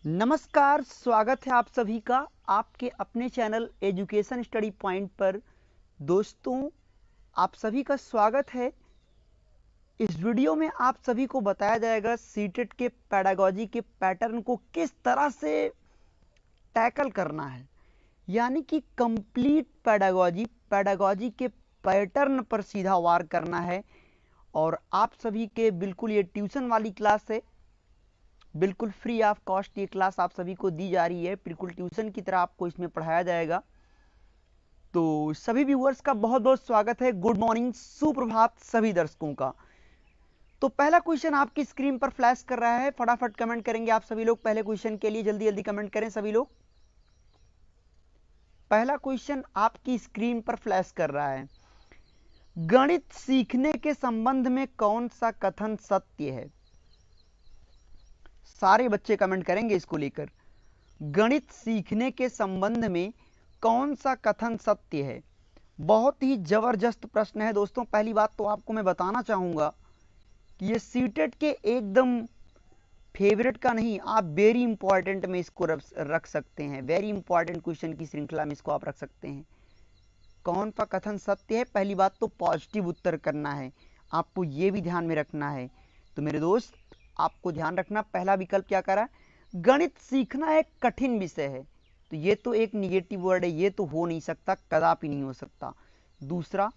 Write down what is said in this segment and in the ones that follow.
नमस्कार, स्वागत है आप सभी का आपके अपने चैनल एजुकेशन स्टडी पॉइंट पर। दोस्तों, आप सभी का स्वागत है। इस वीडियो में आप सभी को बताया जाएगा सीटेट के पेडागोजी के पैटर्न को किस तरह से टैकल करना है, यानी कि कंप्लीट पेडागोजी के पैटर्न पर सीधा वार करना है। और आप सभी के बिल्कुल ये ट्यूशन वाली क्लास है, बिल्कुल फ्री ऑफ कॉस्ट ये क्लास आप सभी को दी जा रही है। बिल्कुल ट्यूशन की तरह आपको इसमें पढ़ाया जाएगा। तो सभी व्यूअर्स का बहुत बहुत स्वागत है। गुड मॉर्निंग, सुप्रभात सभी दर्शकों का। तो पहला क्वेश्चन आपकी स्क्रीन पर फ्लैश कर रहा है, फटाफट कमेंट करेंगे आप सभी लोग। पहले क्वेश्चन के लिए जल्दी जल्दी कमेंट करें सभी लोग। पहला क्वेश्चन आपकी स्क्रीन पर फ्लैश कर रहा है, गणित सीखने के संबंध में कौन सा कथन सत्य है। सारे बच्चे कमेंट करेंगे इसको लेकर। गणित सीखने के संबंध में कौन सा कथन सत्य है। बहुत ही जबरदस्त प्रश्न है दोस्तों। पहली बात तो आपको मैं बताना चाहूंगा कि ये सीटेट के एकदम फेवरेट का नहीं, आप वेरी इंपॉर्टेंट में इसको रख सकते हैं। वेरी इंपॉर्टेंट क्वेश्चन की श्रृंखला में इसको आप रख सकते हैं। कौन सा कथन सत्य है, पहली बात तो पॉजिटिव उत्तर करना है, आपको ये भी ध्यान में रखना है। तो मेरे दोस्त, आपको ध्यान रखना, पहला विकल्प क्या करा, गणित सीखना एक कठिन विषय है, तो ये तो एक निगेटिव वर्ड है, ये तो हो नहीं सकता, कदापि नहीं हो सकता। दूसरा,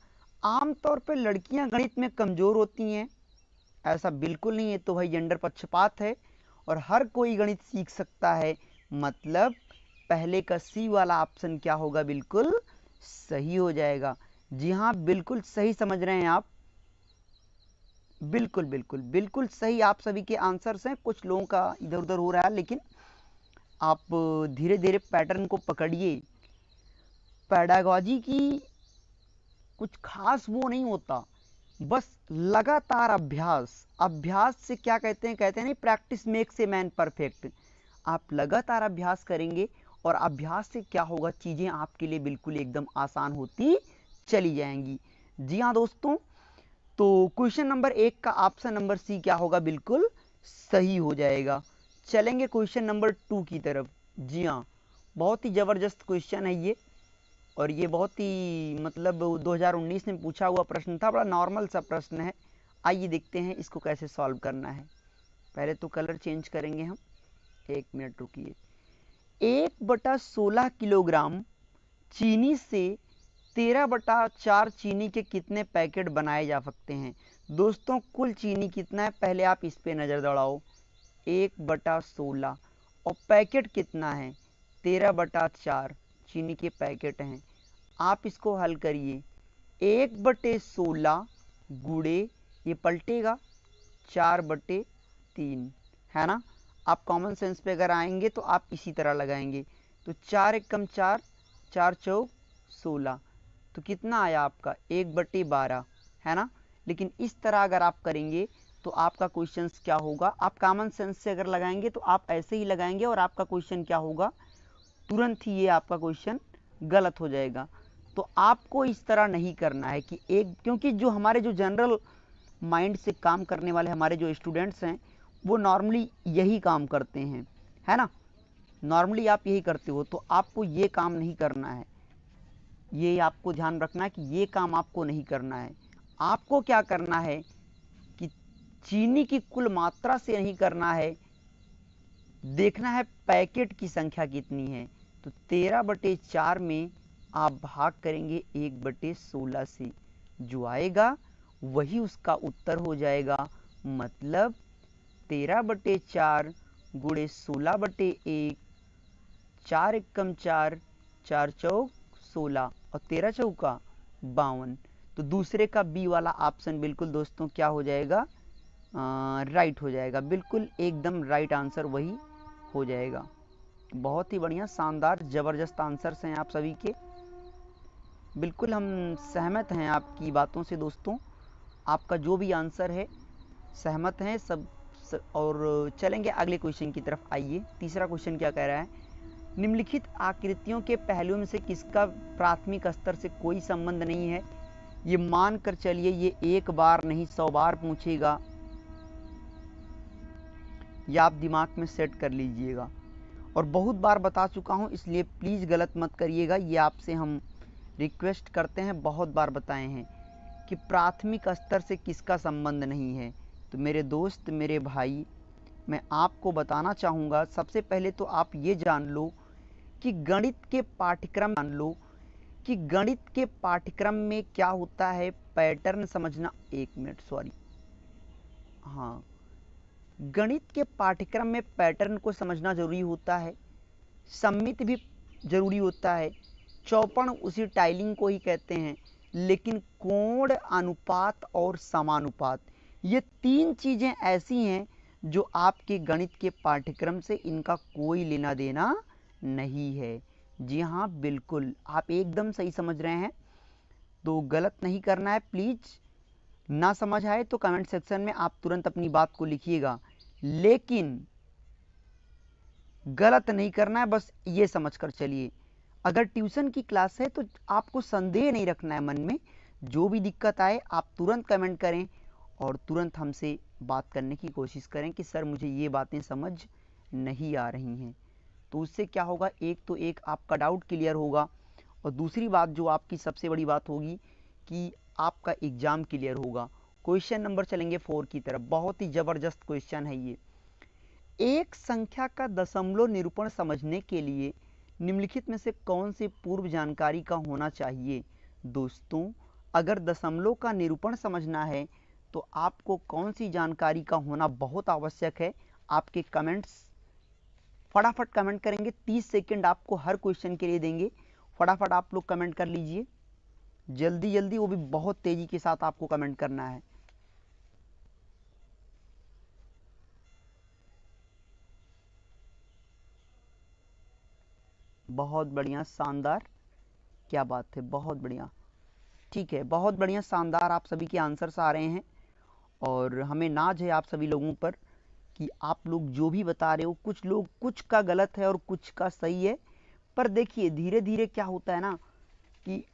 आमतौर पर लड़कियां गणित में कमजोर होती हैं, ऐसा बिल्कुल नहीं है, तो भाई जेंडर पक्षपात है। और हर कोई गणित सीख सकता है, मतलब पहले का सी वाला ऑप्शन क्या होगा, बिल्कुल सही हो जाएगा। जी हाँ, बिल्कुल सही समझ रहे हैं आप, बिल्कुल बिल्कुल बिल्कुल सही आप सभी के आंसर्स हैं। कुछ लोगों का इधर उधर हो रहा है, लेकिन आप धीरे धीरे पैटर्न को पकड़िए। पेडागोजी की कुछ खास वो नहीं होता, बस लगातार अभ्यास। अभ्यास से क्या कहते हैं नहीं, practice makes a man perfect. आप लगातार अभ्यास करेंगे और अभ्यास से क्या होगा, चीजें आपके लिए बिल्कुल एकदम आसान होती चली जाएंगी। जी हाँ दोस्तों, तो क्वेश्चन नंबर 1 का ऑप्शन नंबर सी क्या होगा, बिल्कुल सही हो जाएगा। चलेंगे क्वेश्चन नंबर 2 की तरफ। जी हाँ, बहुत ही जबरदस्त क्वेश्चन है ये, और ये बहुत ही मतलब 2019 में पूछा हुआ प्रश्न था, बड़ा नॉर्मल सा प्रश्न है। आइए देखते हैं इसको कैसे सॉल्व करना है। पहले तो कलर चेंज करेंगे हम, 1 मिनट रुकिए। 1/16 किलोग्राम चीनी से 13/4 चीनी के कितने पैकेट बनाए जा सकते हैं। दोस्तों, कुल चीनी कितना है, पहले आप इस पे नजर दौड़ाओ। 1/16 और पैकेट कितना है, 13/4 चीनी के पैकेट हैं। आप इसको हल करिए, 1/16 गुड़े, ये पलटेगा 4/3, है ना। आप कॉमन सेंस पे अगर आएंगे तो आप इसी तरह लगाएंगे, तो 4 एकम 4, 4 चौक 16, तो कितना आया आपका 1/12, है ना। लेकिन इस तरह अगर आप करेंगे तो आपका क्वेश्चन क्या होगा, आप कॉमन सेंस से अगर लगाएंगे तो आप ऐसे ही लगाएंगे और आपका क्वेश्चन क्या होगा, तुरंत ही ये आपका क्वेश्चन गलत हो जाएगा। तो आपको इस तरह नहीं करना है कि एक, क्योंकि जो हमारे जो जनरल माइंड से काम करने वाले हमारे जो स्टूडेंट्स हैं, वो नॉर्मली यही काम करते हैं, है ना। नॉर्मली आप यही करते हो, तो आपको ये काम नहीं करना है। ये आपको ध्यान रखना है कि ये काम आपको नहीं करना है। आपको क्या करना है कि चीनी की कुल मात्रा से नहीं करना है, देखना है पैकेट की संख्या कितनी है। तो 13/4 में आप भाग करेंगे 1/16 से, जो आएगा वही उसका उत्तर हो जाएगा। मतलब 13/4 गुणे 16/1, 4 एकम 4, 4 चौक 16 और 13 चौका 52। तो दूसरे का बी वाला ऑप्शन बिल्कुल दोस्तों क्या हो जाएगा, राइट हो जाएगा। बिल्कुल एकदम राइट आंसर वही हो जाएगा। बहुत ही बढ़िया, शानदार, जबरदस्त आंसर्स हैं आप सभी के। बिल्कुल हम सहमत हैं आपकी बातों से दोस्तों, आपका जो भी आंसर है सहमत हैं सब। और चलेंगे अगले क्वेश्चन की तरफ। आइए, तीसरा क्वेश्चन क्या कह रहा है, निम्नलिखित आकृतियों के पहलुओं में से किसका प्राथमिक स्तर से कोई संबंध नहीं है। ये मान कर चलिए ये एक बार नहीं 100 बार पूछेगा, या आप दिमाग में सेट कर लीजिएगा। और बहुत बार बता चुका हूँ, इसलिए प्लीज़ गलत मत करिएगा। ये आपसे हम रिक्वेस्ट करते हैं, बहुत बार बताए हैं कि प्राथमिक स्तर से किसका संबंध नहीं है। तो मेरे दोस्त, मेरे भाई, मैं आपको बताना चाहूँगा, सबसे पहले तो आप ये जान लो कि गणित के पाठ्यक्रम में क्या होता है, पैटर्न समझना। एक मिनट, सॉरी, हाँ, गणित के पाठ्यक्रम में पैटर्न को समझना जरूरी होता है, सममिति भी जरूरी होता है, चौपड़ उसी टाइलिंग को ही कहते हैं, लेकिन कोण, अनुपात और समानुपात, ये 3 चीजें ऐसी हैं जो आपके गणित के पाठ्यक्रम से इनका कोई लेना देना नहीं है। जी हाँ, बिल्कुल, आप एकदम सही समझ रहे हैं, तो गलत नहीं करना है। प्लीज ना समझ आए तो कमेंट सेक्शन में आप तुरंत अपनी बात को लिखिएगा, लेकिन गलत नहीं करना है, बस ये समझ कर चलिए। अगर ट्यूशन की क्लास है तो आपको संदेह नहीं रखना है मन में, जो भी दिक्कत आए आप तुरंत कमेंट करें और तुरंत हमसे बात करने की कोशिश करें कि सर मुझे ये बातें समझ नहीं आ रही हैं। तो उससे क्या होगा, एक तो एक आपका डाउट क्लियर होगा, और दूसरी बात जो आपकी सबसे बड़ी बात होगी कि आपका एग्जाम क्लियर होगा। क्वेश्चन नंबर चलेंगे 4 की तरफ। बहुत ही जबरदस्त क्वेश्चन है ये। एक संख्या का दशमलव निरूपण समझने के लिए निम्नलिखित में से कौन सी पूर्व जानकारी का होना चाहिए। दोस्तों, अगर दशमलव का निरूपण समझना है तो आपको कौन सी जानकारी का होना बहुत आवश्यक है। आपके कमेंट्स, फटाफट कमेंट करेंगे, 30 सेकंड आपको हर क्वेश्चन के लिए देंगे, फटाफट आप लोग कमेंट कर लीजिए, जल्दी जल्दी, वो भी बहुत तेजी के साथ आपको कमेंट करना है। बहुत बढ़िया, शानदार, क्या बात है, बहुत बढ़िया, ठीक है, बहुत बढ़िया, शानदार, आप सभी के आंसर्स आ रहे हैं और हमें नाज है आप सभी लोगों पर कि आप लोग जो भी बता रहे हो, कुछ लोग, कुछ का गलत है और कुछ का सही है, पर देखिए धीरे धीरे क्या होता है ना कि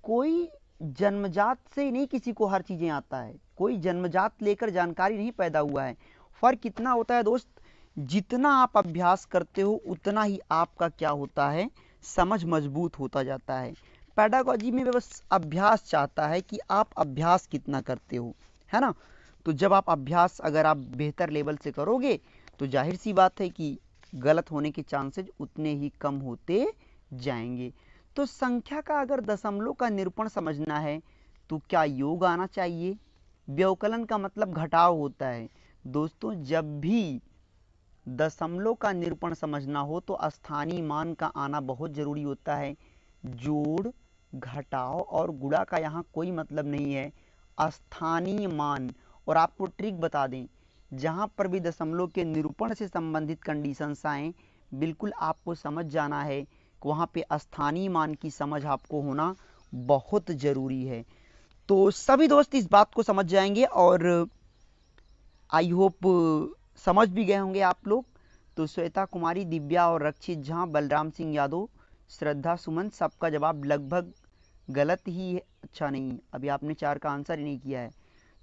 कोई जन्मजात से नहीं किसी को हर चीजें आता है, कोई जन्मजात लेकर जानकारी नहीं पैदा हुआ है। फर्क कितना होता है दोस्त, जितना आप अभ्यास करते हो उतना ही आपका क्या होता है, समझ मजबूत होता जाता है। पेडागोजी में बस अभ्यास चाहता है कि आप अभ्यास कितना करते हो, है ना। तो जब आप अभ्यास अगर आप बेहतर लेवल से करोगे तो जाहिर सी बात है कि गलत होने के चांसेस उतने ही कम होते जाएंगे। तो संख्या का अगर दशमलव का निरूपण समझना है तो क्या योग आना चाहिए। व्यवकलन का मतलब घटाव होता है। दोस्तों, जब भी दशमलव का निरूपण समझना हो तो स्थानीय मान का आना बहुत जरूरी होता है। जोड़, घटाव और गुणा का यहाँ कोई मतलब नहीं है, स्थानीय मान। और आपको ट्रिक बता दें, जहां पर भी दशमलव के निरूपण से संबंधित कंडीशंस आए, बिल्कुल आपको समझ जाना है कि वहां पे स्थानीय मान की समझ आपको होना बहुत जरूरी है। तो सभी दोस्त इस बात को समझ जाएंगे और आई होप समझ भी गए होंगे आप लोग। तो श्वेता कुमारी, दिव्या और रक्षित झा, बलराम सिंह यादव, श्रद्धा सुमन, सबका जवाब लगभग गलत ही है। अच्छा नहीं, अभी आपने 4 का आंसर ही नहीं किया है,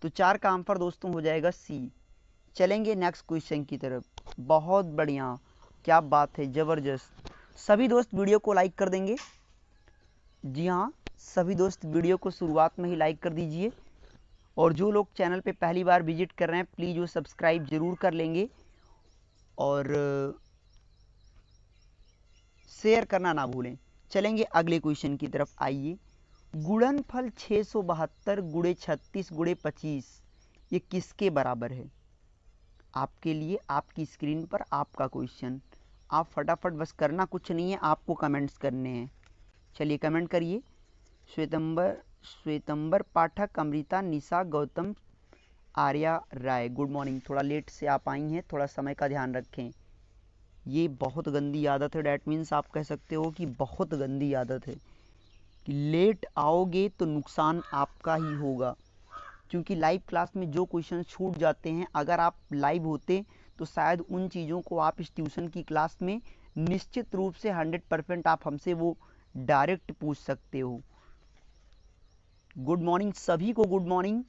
तो 4 का आंसर दोस्तों हो जाएगा सी। चलेंगे नेक्स्ट क्वेश्चन की तरफ। बहुत बढ़िया, क्या बात है, जबरदस्त। सभी दोस्त वीडियो को लाइक कर देंगे। जी हाँ, सभी दोस्त वीडियो को शुरुआत में ही लाइक कर दीजिए, और जो लोग चैनल पे पहली बार विजिट कर रहे हैं प्लीज़ वो सब्सक्राइब जरूर कर लेंगे और शेयर करना ना भूलें। चलेंगे अगले क्वेश्चन की तरफ, आइए। गुणनफल 672 गुणे 36 गुणे 25 ये किसके बराबर है। आपके लिए आपकी स्क्रीन पर आपका क्वेश्चन, आप फटाफट, बस करना कुछ नहीं है, आपको कमेंट्स करने हैं। चलिए कमेंट करिए। श्वेतंबर पाठक, अमृता, निशा, गौतम, आर्या राय, गुड मॉर्निंग। थोड़ा लेट से आप आई हैं, थोड़ा समय का ध्यान रखें, ये बहुत गंदी आदत है। डैट मीन्स आप कह सकते हो कि बहुत गंदी आदत है कि लेट आओगे तो नुकसान आपका ही होगा, क्योंकि लाइव क्लास में जो क्वेश्चन छूट जाते हैं, अगर आप लाइव होते तो शायद उन चीज़ों को आप इस ट्यूशन की क्लास में निश्चित रूप से 100% आप हमसे वो डायरेक्ट पूछ सकते हो। गुड मॉर्निंग सभी को, गुड मॉर्निंग।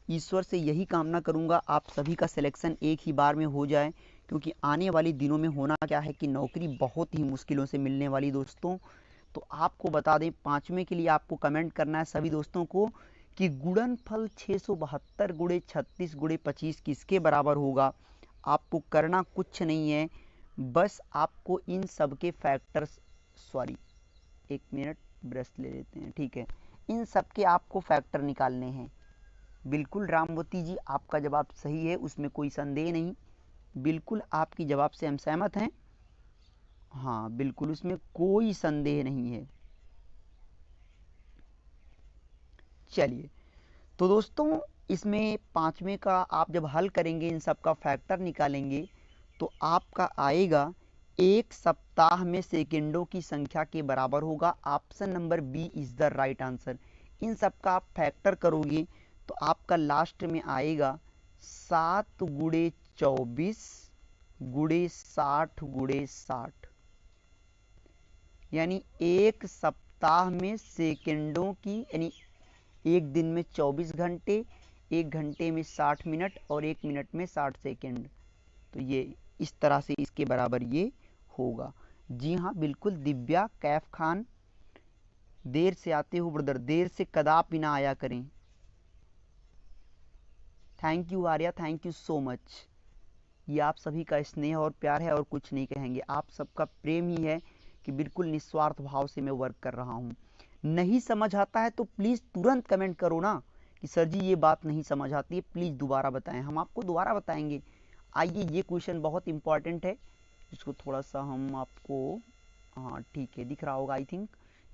ईश्वर से यही कामना करूंगा आप सभी का सिलेक्शन एक ही बार में हो जाए, क्योंकि आने वाले दिनों में होना क्या है कि नौकरी बहुत ही मुश्किलों से मिलने वाली दोस्तों। तो आपको बता दें, 5वें के लिए आपको कमेंट करना है सभी दोस्तों को कि गुणनफल 672 गुणे 36 गुणे 25 किसके बराबर होगा। आपको करना कुछ नहीं है, बस आपको इन सब के फैक्टर्स, सॉरी 1 मिनट ब्रश ले लेते हैं, ठीक है, इन सब के आपको फैक्टर निकालने हैं। बिल्कुल रामवती जी, आपका जवाब सही है, उसमें कोई संदेह नहीं, बिल्कुल आपकी जवाब से हम सहमत हैं। हाँ बिल्कुल, उसमें कोई संदेह नहीं है। चलिए, तो दोस्तों इसमें 5वें का आप जब हल करेंगे, इन सब का फैक्टर निकालेंगे, तो आपका आएगा 1 सप्ताह में सेकेंडों की संख्या के बराबर होगा। Option number B is the right answer. इन सब का आप फैक्टर करोगे तो आपका लास्ट में आएगा 7 गुणे 24 गुणे 60 गुणे 60, यानी 1 सप्ताह में सेकेंडों की, यानी एक दिन में 24 घंटे, 1 घंटे में 60 मिनट और 1 मिनट में 60 सेकेंड। तो ये इस तरह से इसके बराबर ये होगा। जी हाँ बिल्कुल दिव्या कैफ खान, देर से आते हो ब्रदर, देर से कदापि ना आया करें। Thank you Arya, thank you so much. ये आप सभी का स्नेह और प्यार है और कुछ नहीं कहेंगे, आप सबका प्रेम ही है कि बिल्कुल निस्वार्थ भाव से मैं वर्क कर रहा हूँ। नहीं समझ आता है तो प्लीज़ तुरंत कमेंट करो ना कि सर जी ये बात नहीं समझ आती है, प्लीज़ दोबारा बताएं, हम आपको दोबारा बताएंगे। आइए, ये क्वेश्चन बहुत इंपॉर्टेंट है, इसको थोड़ा सा हम आपको, हाँ ठीक है दिख रहा होगा आई थिंक।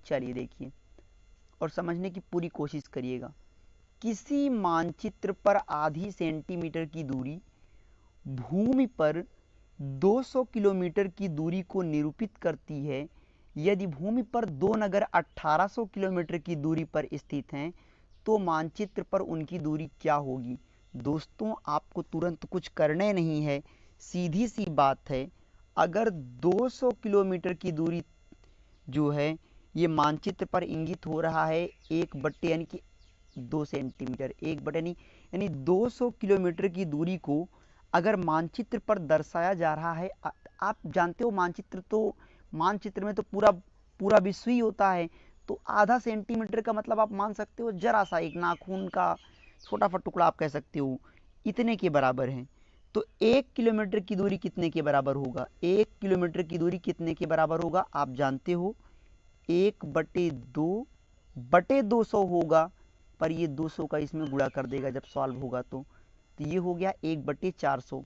चलिए देखिए और समझने की पूरी कोशिश करिएगा। किसी मानचित्र पर आधी सेंटीमीटर की दूरी भूमि पर 200 किलोमीटर की दूरी को निरूपित करती है। यदि भूमि पर दो नगर 1800 किलोमीटर की दूरी पर स्थित हैं तो मानचित्र पर उनकी दूरी क्या होगी। दोस्तों आपको तुरंत कुछ करने नहीं है, सीधी सी बात है, अगर 200 किलोमीटर की दूरी जो है ये मानचित्र पर इंगित हो रहा है 1/, यानी कि 2 सेंटीमीटर, 1/, यानी 200 किलोमीटर की दूरी को अगर मानचित्र पर दर्शाया जा रहा है, आप जानते हो मानचित्र में तो पूरा पूरा विश्व ही होता है, तो आधा सेंटीमीटर का मतलब आप मान सकते हो जरा सा एक नाखून का छोटा सा टुकड़ा आप कह सकते हो, इतने के बराबर है। तो 1 किलोमीटर की दूरी कितने के बराबर होगा, 1 किलोमीटर की दूरी कितने के बराबर होगा आप जानते हो, 1/2/200 होगा, पर ये 200 का इसमें गुणा कर देगा जब सॉल्व होगा तो ये हो गया 1/400।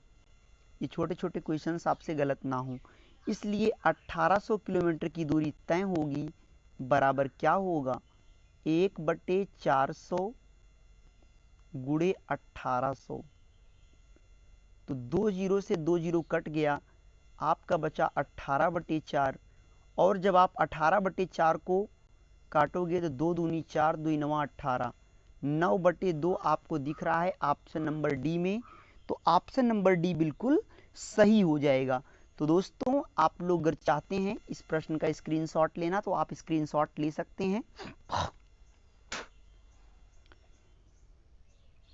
ये छोटे छोटे क्वेश्चंस आपसे गलत ना हो, इसलिए 1800 किलोमीटर की दूरी तय होगी, बराबर क्या होगा 1/400 गुणे 1800। तो 2 जीरो से 2 जीरो कट गया, आपका बचा 18/4, और जब आप 18/4 को काटोगे तो 2 दूनी 4, 2 9 18, 9/2 आपको दिख रहा है ऑप्शन नंबर डी में। तो ऑप्शन नंबर डी बिल्कुल सही हो जाएगा। तो दोस्तों आप लोग अगर चाहते हैं इस प्रश्न का स्क्रीनशॉट लेना तो आप स्क्रीनशॉट ले सकते हैं।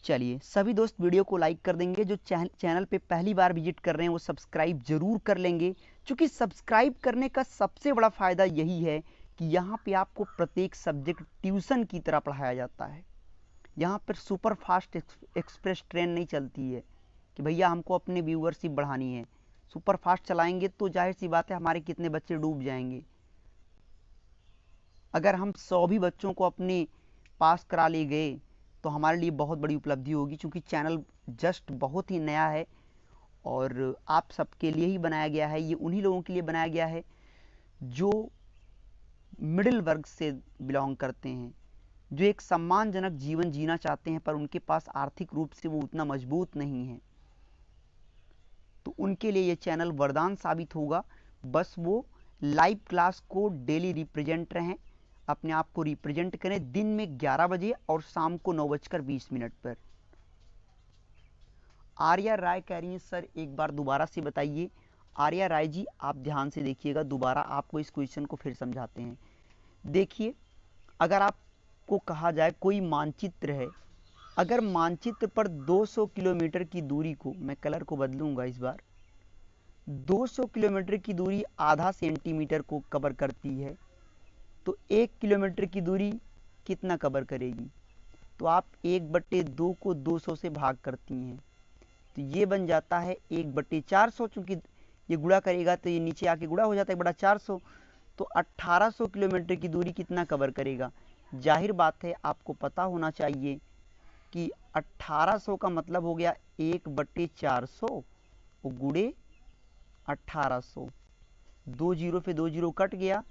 चलिए सभी दोस्त वीडियो को लाइक कर देंगे, जो चैनल पे पहली बार विजिट कर रहे हैं वो सब्सक्राइब जरूर कर लेंगे, क्योंकि सब्सक्राइब करने का सबसे बड़ा फायदा यही है कि यहाँ पे आपको प्रत्येक सब्जेक्ट ट्यूशन की तरह पढ़ाया जाता है। यहाँ पर सुपर फास्ट एक्सप्रेस ट्रेन नहीं चलती है कि भैया हमको अपने व्यूअरशिप बढ़ानी है, सुपर फास्ट चलाएंगे तो जाहिर सी बात है हमारे कितने बच्चे डूब जाएंगे। अगर हम 100 भी बच्चों को अपने पास करा ले गए तो हमारे लिए बहुत बड़ी उपलब्धि होगी, क्योंकि चैनल जस्ट बहुत ही नया है और आप सबके लिए ही बनाया गया है। ये उन्हीं लोगों के लिए बनाया गया है जो मिडिल वर्ग से बिलोंग करते हैं, जो एक सम्मानजनक जीवन जीना चाहते हैं पर उनके पास आर्थिक रूप से वो उतना मजबूत नहीं है। तो उनके लिए ये चैनल वरदान साबित होगा। बस वो लाइव क्लास को डेली रिप्रेजेंट रहें, अपने आप को रिप्रेजेंट करें दिन में 11 बजे और शाम को 9:20 पर। आर्या राय कह रही हैं सर एक बार दोबारा से बताइए। आर्या राय जी आप ध्यान से देखिएगा, दोबारा आपको इस क्वेश्चन को फिर समझाते हैं। देखिए, अगर आपको कहा जाए कोई मानचित्र है, अगर मानचित्र पर 200 किलोमीटर की दूरी को, मैं कलर को बदलूंगा इस बार, 200 किलोमीटर की दूरी आधा सेंटीमीटर को कवर करती है, तो 1 किलोमीटर की दूरी कितना कवर करेगी? तो आप 1/2 को 200 से भाग करती हैं, तो ये बन जाता है 1/400। चूंकि ये गुणा करेगा तो ये नीचे आके गुणा हो जाता है 1/400, तो 1800 किलोमीटर की दूरी कितना कवर करेगा? जाहिर बात है आपको पता होना चाहिए कि 1800 का मतलब हो गया 1/400 गुणे 1800। 2 जीरो पे 2 जीरो कट गया,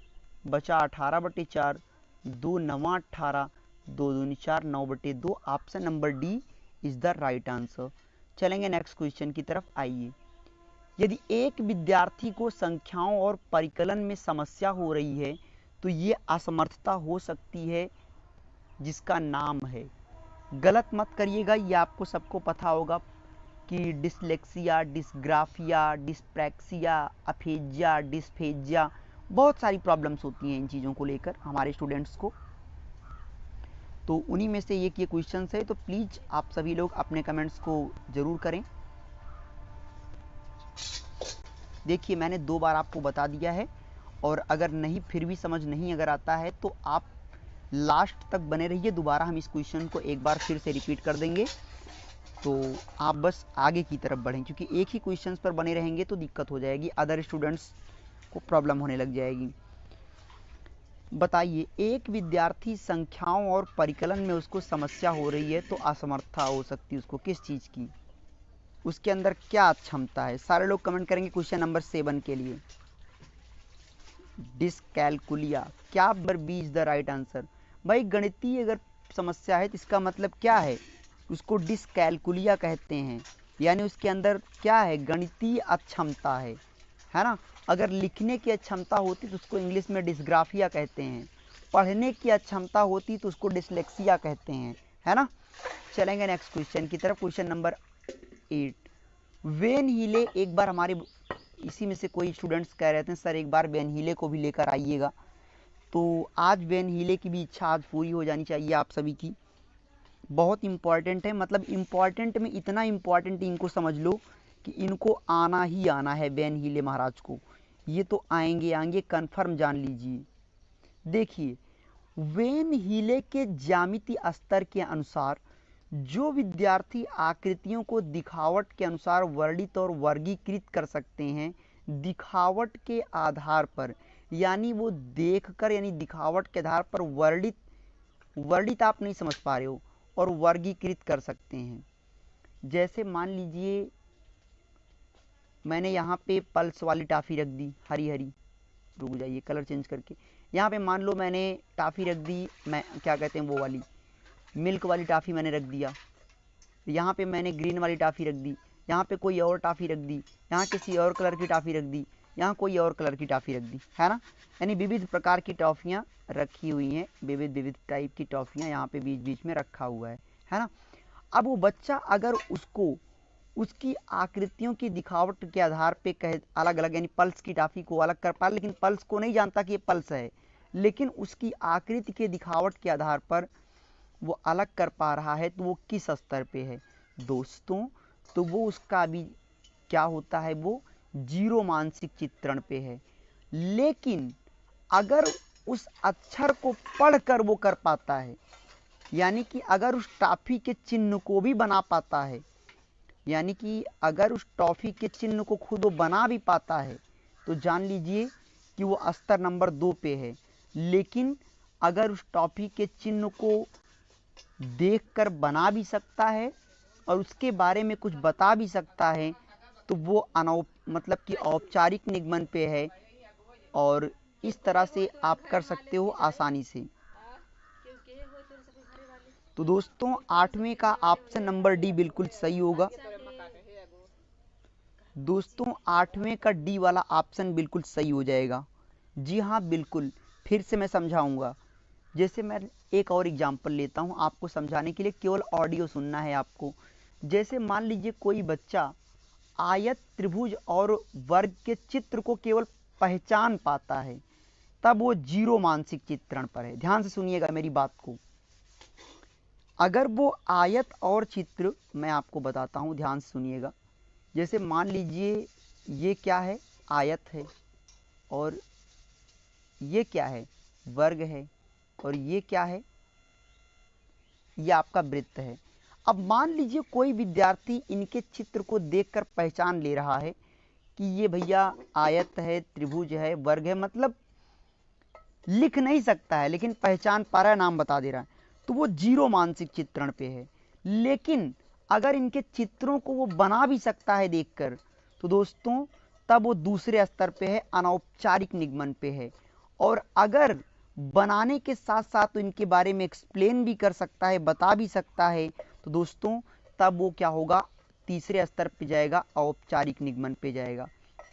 बचा 18/4, 2 9 18, 2 दूनी 4, 9/2। Option number D is the right answer. चलेंगे नेक्स्ट क्वेश्चन की तरफ। आइए, यदि एक विद्यार्थी को संख्याओं और परिकलन में समस्या हो रही है तो ये असमर्थता हो सकती है जिसका नाम है, गलत मत करिएगा, ये आपको सबको पता होगा कि dyslexia, dysgraphia, dyspraxia, aphasia, dysphagia, बहुत सारी प्रॉब्लम्स होती हैं इन चीज़ों को लेकर हमारे स्टूडेंट्स को। तो उन्हीं में से एक ये क्वेश्चन है, तो प्लीज़ आप सभी लोग अपने कमेंट्स को ज़रूर करें। देखिए मैंने 2 बार आपको बता दिया है, और अगर नहीं फिर भी समझ नहीं अगर आता है तो आप लास्ट तक बने रहिए। दोबारा हम इस क्वेश्चन को एक बार फिर से रिपीट कर देंगे, तो आप बस आगे की तरफ बढ़ें, क्योंकि एक ही क्वेश्चन पर बने रहेंगे तो दिक्कत हो जाएगी, अदर स्टूडेंट्स को प्रॉब्लम होने लग जाएगी। बताइए, एक विद्यार्थी संख्याओं और परिकलन में उसको समस्या हो रही है तो असमर्थता हो सकती है उसको किस चीज़ की? उसके अंदर क्या क्षमता है? सारे लोग कमेंट करेंगे क्वेश्चन नंबर 7 के लिए। डिसकैलकुलिया, क्या number B is the right answer? भाई गणितीय अगर समस्या है तो इसका मतलब क्या है? उसको डिसकैलकुलिया कहते हैं, यानी उसके अंदर क्या है? गणितीय अक्षमता है ना। अगर लिखने की अक्षमता होती तो उसको इंग्लिश में डिसग्राफिया कहते हैं, पढ़ने की अक्षमता होती तो उसको डिसलेक्सिया कहते हैं, है ना। चलेंगे नेक्स्ट क्वेश्चन की तरफ। क्वेश्चन नंबर 8, वेन हीले, एक बार हमारे इसी में से कोई स्टूडेंट्स कह रहे थे सर एक बार वेन हीले को भी लेकर आइएगा, तो आज वेन हीले की भी इच्छा आज पूरी हो जानी चाहिए आप सभी की। बहुत इम्पॉर्टेंट है, मतलब इम्पॉर्टेंट में इतना इम्पॉर्टेंट इनको समझ लो कि इनको आना ही आना है वेन हीले महाराज को, ये तो आएंगे आएंगे, कन्फर्म जान लीजिए। देखिए, वेन हीले के ज्यामिति स्तर के अनुसार जो विद्यार्थी आकृतियों को दिखावट के अनुसार वर्णित और वर्गीकृत कर सकते हैं, दिखावट के आधार पर, यानी वो देखकर, यानी दिखावट के आधार पर वर्णित आप नहीं समझ पा रहे हो, और वर्गीकृत कर सकते हैं। जैसे मान लीजिए मैंने यहाँ पे पल्स वाली टाफ़ी रख दी, हरी हरी, रुक जाइए कलर चेंज करके, यहाँ पे मान लो मैंने टाफ़ी रख दी, मैं क्या कहते हैं वो वाली मिल्क वाली टाफ़ी मैंने रख दिया, यहाँ पे मैंने ग्रीन वाली टाफ़ी रख दी, यहाँ पे कोई और टाफ़ी रख दी, यहाँ किसी और कलर की टाफ़ी रख दी, यहाँ कोई और कलर की टाफ़ी रख दी, है ना। यानी विविध प्रकार की टॉफ़ियाँ रखी हुई हैं, विविध टाइप की टॉफ़ियाँ यहाँ पे बीच बीच में रखा हुआ है ना। अब वो बच्चा अगर उसको उसकी आकृतियों की दिखावट के आधार पे कहे अलग अलग, यानी पल्स की टाफ़ी को अलग कर पाए, लेकिन पल्स को नहीं जानता कि ये पल्स है, लेकिन उसकी आकृति के दिखावट के आधार पर वो अलग कर पा रहा है, तो वो किस स्तर पे है दोस्तों? तो वो उसका भी क्या होता है, वो जीरो मानसिक चित्रण पे है। लेकिन अगर उस अक्षर को पढ़कर वो कर पाता है, यानी कि अगर उस टॉफी के चिन्ह को भी बना पाता है, यानी कि अगर उस टॉफी के चिन्ह को खुद वो बना भी पाता है, तो जान लीजिए कि वो स्तर नंबर 2 पे है। लेकिन अगर उस टॉफी के चिन्ह को देखकर बना भी सकता है और उसके बारे में कुछ बता भी सकता है, तो वो मतलब कि औपचारिक निगमन पे है, और इस तरह से आप कर सकते हो आसानी से। तो दोस्तों 8वें का ऑप्शन नंबर डी बिल्कुल सही होगा। दोस्तों 8वें का डी वाला ऑप्शन बिल्कुल सही हो जाएगा। जी हाँ बिल्कुल, फिर से मैं समझाऊंगा। जैसे मैं एक और एग्जांपल लेता हूँ आपको समझाने के लिए, केवल ऑडियो सुनना है आपको। जैसे मान लीजिए कोई बच्चा आयत, त्रिभुज और वर्ग के चित्र को केवल पहचान पाता है, तब वो जीरो मानसिक चित्रण पर है। ध्यान से सुनिएगा मेरी बात को। अगर वो आयत और चित्र, मैं आपको बताता हूँ, ध्यान से सुनिएगा। जैसे मान लीजिए ये क्या है, आयत है, और ये क्या है, वर्ग है, और ये क्या है, ये आपका वृत्त है। अब मान लीजिए कोई विद्यार्थी इनके चित्र को देखकर पहचान ले रहा है कि ये भैया आयत है, त्रिभुज है, वर्ग है, मतलब लिख नहीं सकता है लेकिन पहचान पा रहा है, नाम बता दे रहा है, तो वो जीरो मानसिक चित्रण पे है। लेकिन अगर इनके चित्रों को वो बना भी सकता है देखकर, तो दोस्तों तब वो दूसरे स्तर पे है, अनौपचारिक निगमन पे है। और अगर बनाने के साथ साथ तो इनके बारे में एक्सप्लेन भी कर सकता है, बता भी सकता है, तो दोस्तों तब वो क्या होगा, तीसरे स्तर पे जाएगा, औपचारिक निगमन पे जाएगा।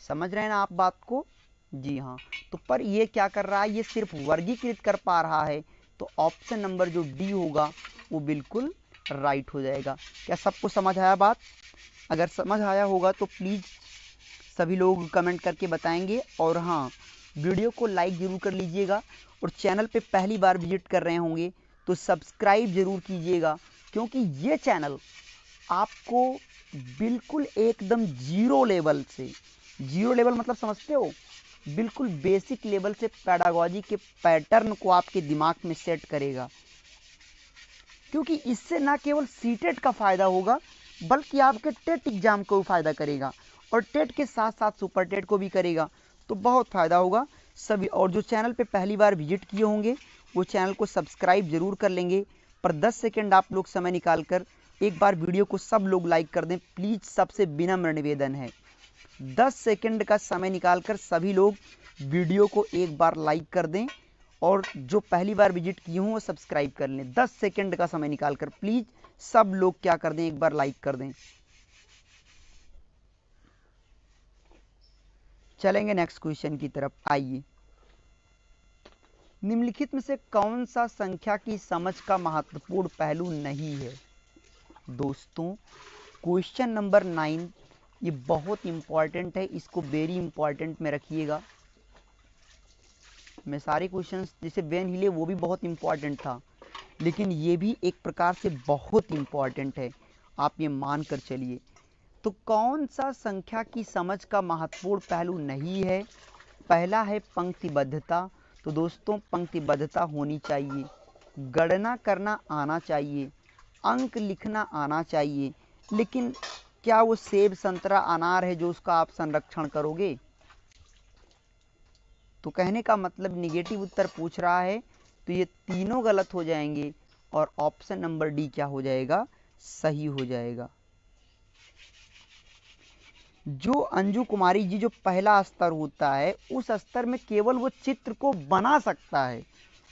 समझ रहे हैं ना आप बात को? जी हाँ। तो पर ये क्या कर रहा है, ये सिर्फ वर्गीकृत कर पा रहा है, तो ऑप्शन नंबर जो डी होगा वो बिल्कुल राइट हो जाएगा। क्या सबको समझ आया बात? अगर समझ आया होगा तो प्लीज़ सभी लोग कमेंट करके बताएंगे। और हाँ, वीडियो को लाइक ज़रूर कर लीजिएगा, और चैनल पे पहली बार विजिट कर रहे होंगे तो सब्सक्राइब ज़रूर कीजिएगा, क्योंकि ये चैनल आपको बिल्कुल एकदम जीरो लेवल से, जीरो लेवल मतलब समझते हो, बिल्कुल बेसिक लेवल से पैडागोजी के पैटर्न को आपके दिमाग में सेट करेगा। क्योंकि इससे ना केवल सीटेट का फ़ायदा होगा बल्कि आपके टेट एग्जाम को भी फ़ायदा करेगा, और टेट के साथ साथ सुपर टेट को भी करेगा, तो बहुत फ़ायदा होगा सभी। और जो चैनल पे पहली बार विजिट किए होंगे वो चैनल को सब्सक्राइब जरूर कर लेंगे। पर 10 सेकंड आप लोग समय निकाल कर एक बार वीडियो को सब लोग लाइक कर दें प्लीज़, सबसे विनम्र निवेदन है। 10 सेकंड का समय निकालकर सभी लोग वीडियो को एक बार लाइक कर दें, और जो पहली बार विजिट किए हों वो सब्सक्राइब कर लें। 10 सेकंड का समय निकालकर प्लीज़ सब लोग क्या कर दें, एक बार लाइक कर दें। चलेंगे नेक्स्ट क्वेश्चन की तरफ। आइए, निम्नलिखित में से कौन सा संख्या की समझ का महत्वपूर्ण पहलू नहीं है? दोस्तों क्वेश्चन नंबर 9 ये बहुत इंपॉर्टेंट है, इसको वेरी इंपॉर्टेंट में रखिएगा। मैं सारे क्वेश्चंस जैसे बेन हिले वो भी बहुत इंपॉर्टेंट था, लेकिन ये भी एक प्रकार से बहुत इंपॉर्टेंट है, आप ये मान कर चलिए। तो कौन सा संख्या की समझ का महत्वपूर्ण पहलू नहीं है? पहला है पंक्तिबद्धता। तो दोस्तों पंक्तिबद्धता होनी चाहिए, गणना करना आना चाहिए, अंक लिखना आना चाहिए, लेकिन क्या वो सेब संतरा अनार है जो उसका आप संरक्षण करोगे? तो कहने का मतलब निगेटिव उत्तर पूछ रहा है, तो ये तीनों गलत हो जाएंगे, और ऑप्शन नंबर डी क्या हो जाएगा, सही हो जाएगा। जो अंजू कुमारी जी जो पहला स्तर होता है उस स्तर में केवल वो चित्र को बना सकता है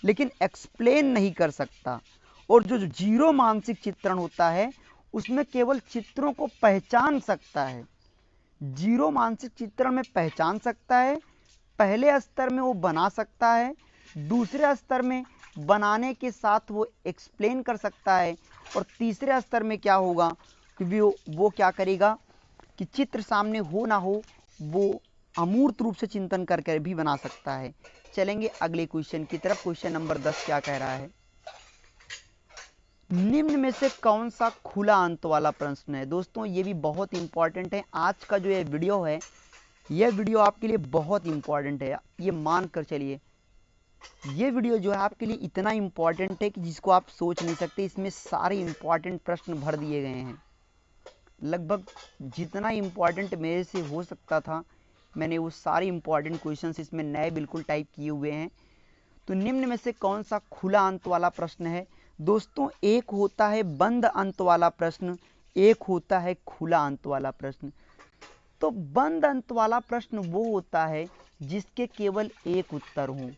लेकिन एक्सप्लेन नहीं कर सकता, और जो जीरो मानसिक चित्रण होता है उसमें केवल चित्रों को पहचान सकता है। जीरो मानसिक चित्रण में पहचान सकता है, पहले स्तर में वो बना सकता है, दूसरे स्तर में बनाने के साथ वो एक्सप्लेन कर सकता है, और तीसरे स्तर में क्या होगा कि वो क्या करेगा कि चित्र सामने हो ना हो वो अमूर्त रूप से चिंतन करके भी बना सकता है। चलेंगे अगले क्वेश्चन की तरफ। क्वेश्चन नंबर 10 क्या कह रहा है, निम्न में से कौन सा खुला अंत वाला प्रश्न है? दोस्तों ये भी बहुत इंपॉर्टेंट है। आज का जो ये वीडियो है, यह वीडियो आपके लिए बहुत इंपॉर्टेंट है, ये मान कर चलिए। ये वीडियो जो है आपके लिए इतना इंपॉर्टेंट है कि जिसको आप सोच नहीं सकते। इसमें सारे इंपॉर्टेंट प्रश्न भर दिए गए हैं, लगभग जितना इम्पॉर्टेंट मेरे से हो सकता था मैंने वो सारे इम्पॉर्टेंट क्वेश्चंस इसमें नए बिल्कुल टाइप किए हुए हैं। तो निम्न में से कौन सा खुला अंत वाला प्रश्न है? दोस्तों एक होता है बंद अंत वाला प्रश्न, एक होता है खुला अंत वाला प्रश्न। तो बंद अंत वाला प्रश्न वो होता है जिसके केवल एक उत्तर हो।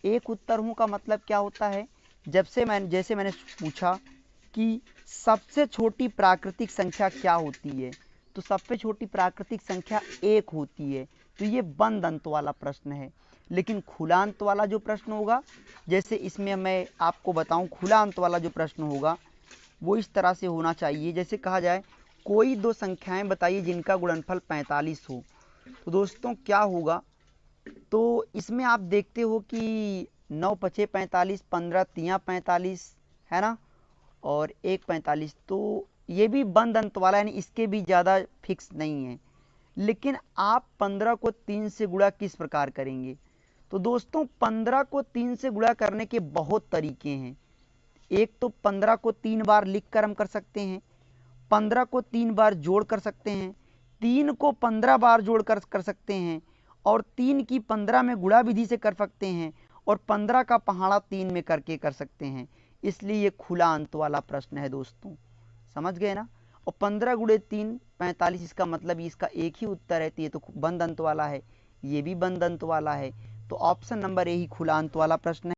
एक उत्तर हो का मतलब क्या होता है, जैसे मैंने पूछा कि सबसे छोटी प्राकृतिक संख्या क्या होती है, तो सबसे छोटी प्राकृतिक संख्या एक होती है, तो ये बंद अंत वाला प्रश्न है। लेकिन खुला अंत वाला जो प्रश्न होगा, जैसे इसमें मैं आपको बताऊं, खुला अंत वाला जो प्रश्न होगा वो इस तरह से होना चाहिए, जैसे कहा जाए कोई दो संख्याएं बताइए जिनका गुणनफल 45 हो। तो दोस्तों क्या होगा, तो इसमें आप देखते हो कि 9 पचे 45, 15 तियाँ 45 है ना, और 1 45, तो ये भी बंद अंत वाला, यानी इसके भी ज़्यादा फिक्स नहीं है। लेकिन आप 15 को 3 से गुणा किस प्रकार करेंगे? तो दोस्तों 15 को 3 से गुणा करने के बहुत तरीके हैं। एक तो 15 को 3 बार लिखकर हम कर सकते हैं, 15 को 3 बार जोड़ कर सकते हैं, 3 को 15 बार जोड़ कर सकते हैं, और 3 की 15 में गुणा विधि से कर सकते हैं, और 15 का पहाड़ा 3 में करके कर सकते हैं। इसलिए ये खुला अंत वाला प्रश्न है दोस्तों, समझ गए ना। और 15 गुणे 3 45, इसका मतलब इसका एक ही उत्तर है, तो ये तो बंद अंत वाला है, ये भी बंद अंत वाला है। तो ऑप्शन नंबर ए ही खुला अंत वाला प्रश्न है।